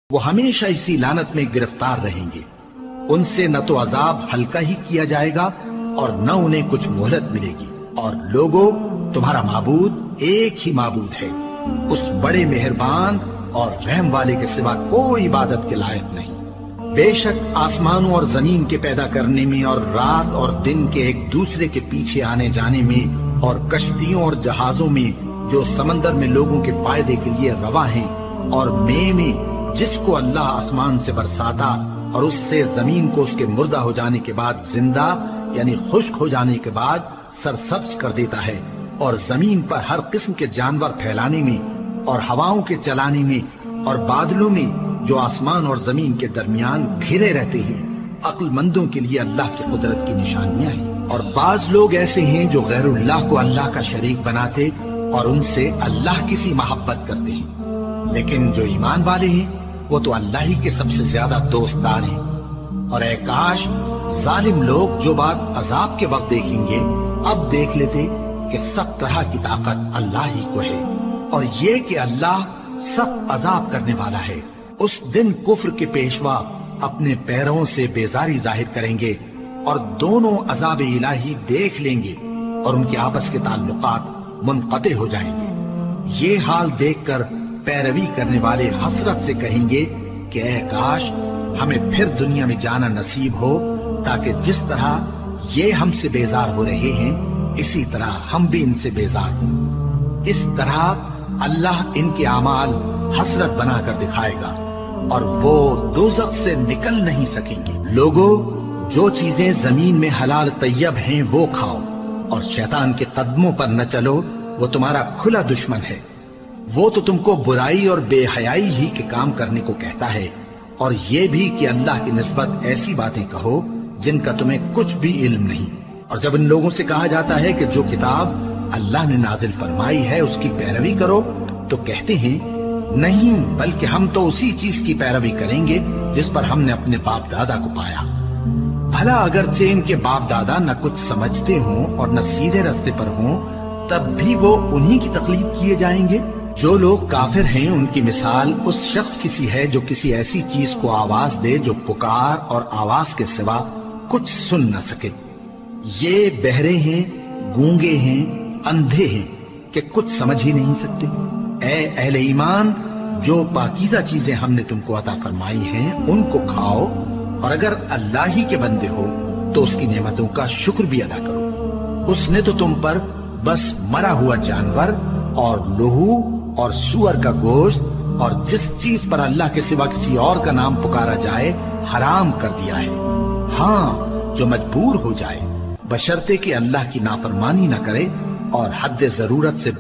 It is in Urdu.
وہ ہمیشہ اسی لعنت میں گرفتار رہیں گے۔ ان سے نہ تو عذاب ہلکا ہی کیا جائے گا اور نہ انہیں کچھ مہلت ملے گی۔ اور لوگوں، تمہارا معبود ایک ہی معبود ہے، اس بڑے مہربان اور رحم والے کے سوا کوئی عبادت کے لائق نہیں۔ بے شک آسمانوں اور زمین کے پیدا کرنے میں اور رات اور دن کے ایک دوسرے کے پیچھے آنے جانے میں اور کشتیوں اور جہازوں میں جو سمندر میں لوگوں کے فائدے کے لیے رواں ہیں، اور میں جس کو اللہ آسمان سے برساتا اور اس سے زمین کو اس کے مردہ ہو جانے کے بعد زندہ یعنی خشک ہو جانے کے بعد سرسبز کر دیتا ہے، اور زمین پر ہر قسم کے جانور پھیلانے میں اور ہواؤں کے چلانے میں اور بادلوں میں جو آسمان اور زمین کے درمیان گھرے رہتے ہیں، عقل مندوں کے لیے اللہ کی قدرت کی نشانیاں ہیں۔ اور بعض لوگ ایسے ہیں جو غیر اللہ کو اللہ کا شریک بناتے اور ان سے اللہ کی سی محبت کرتے ہیں، لیکن جو ایمان والے ہیں وہ تو اللہ ہی کے سب سے زیادہ دوستدار ہیں۔ اور اے کاش ظالم لوگ جو بات عذاب کے وقت دیکھیں گے اب دیکھ لیتے کہ سب طرح کی طاقت اللہ ہی کو ہے، اور یہ کہ اللہ سخت عذاب کرنے والا ہے۔ اس دن کفر کے پیشوا اپنے پیروں سے بیزاری ظاہر کریں گے اور دونوں عذاب الہی دیکھ لیں گے اور ان کے آپس کے تعلقات منقطع ہو جائیں گے۔ یہ حال دیکھ کر پیروی کرنے والے حسرت سے کہیں گے کہ اے کاش ہمیں پھر دنیا میں جانا نصیب ہو، تاکہ جس طرح یہ ہم سے بیزار ہو رہے ہیں اسی طرح ہم بھی ان سے بیزار ہوں۔ اس طرح اللہ ان کے اعمال حسرت بنا کر دکھائے گا اور وہ دوزخ سے نکل نہیں سکیں گے۔ لوگوں، جو چیزیں زمین میں حلال طیب ہیں وہ کھاؤ، اور شیطان کے قدموں پر نہ چلو، وہ تمہارا کھلا دشمن ہے۔ وہ تو تم کو برائی اور بے حیائی ہی کے کام کرنے کو کہتا ہے، اور یہ بھی کہ اللہ کی نسبت ایسی باتیں کہو جن کا تمہیں کچھ بھی علم نہیں۔ اور جب ان لوگوں سے کہا جاتا ہے کہ جو کتاب اللہ نے نازل فرمائی ہے اس کی پیروی کرو، تو کہتے ہیں نہیں، بلکہ ہم تو اسی چیز کی پیروی کریں گے جس پر ہم نے اپنے باپ دادا کو پایا۔ بھلا اگرچہ ان کے باپ دادا نہ کچھ سمجھتے ہوں اور نہ سیدھے رستے پر ہوں، تب بھی وہ انہی کی تقلید کیے جائیں گے۔ جو لوگ کافر ہیں ان کی مثال اس شخص کی سی ہے جو کسی ایسی چیز کو آواز دے جو پکار اور آواز کے سوا کچھ سن نہ سکے۔ یہ بہرے ہیں، گونگے ہیں، اندھے ہیں کہ کچھ سمجھ ہی نہیں سکتے۔ اے اہل ایمان، جو پاکیزہ چیزیں ہم نے تم کو عطا فرمائی ہیں ان کو کھاؤ، اور اگر اللہ ہی کے بندے ہو تو اس کی نعمتوں کا شکر بھی ادا کرو۔ اس نے تو تم پر بس مرا ہوا جانور اور لہو اور سور کا گوشت اور جس چیز پر اللہ کے سوا کسی اور کا نام پکارا جائے حرام کر دیا ہے، ہاں جو مجبور ہو جائے، بشرطے کہ اللہ کی نافرمانی نہ کرے اور حد ضرورت سے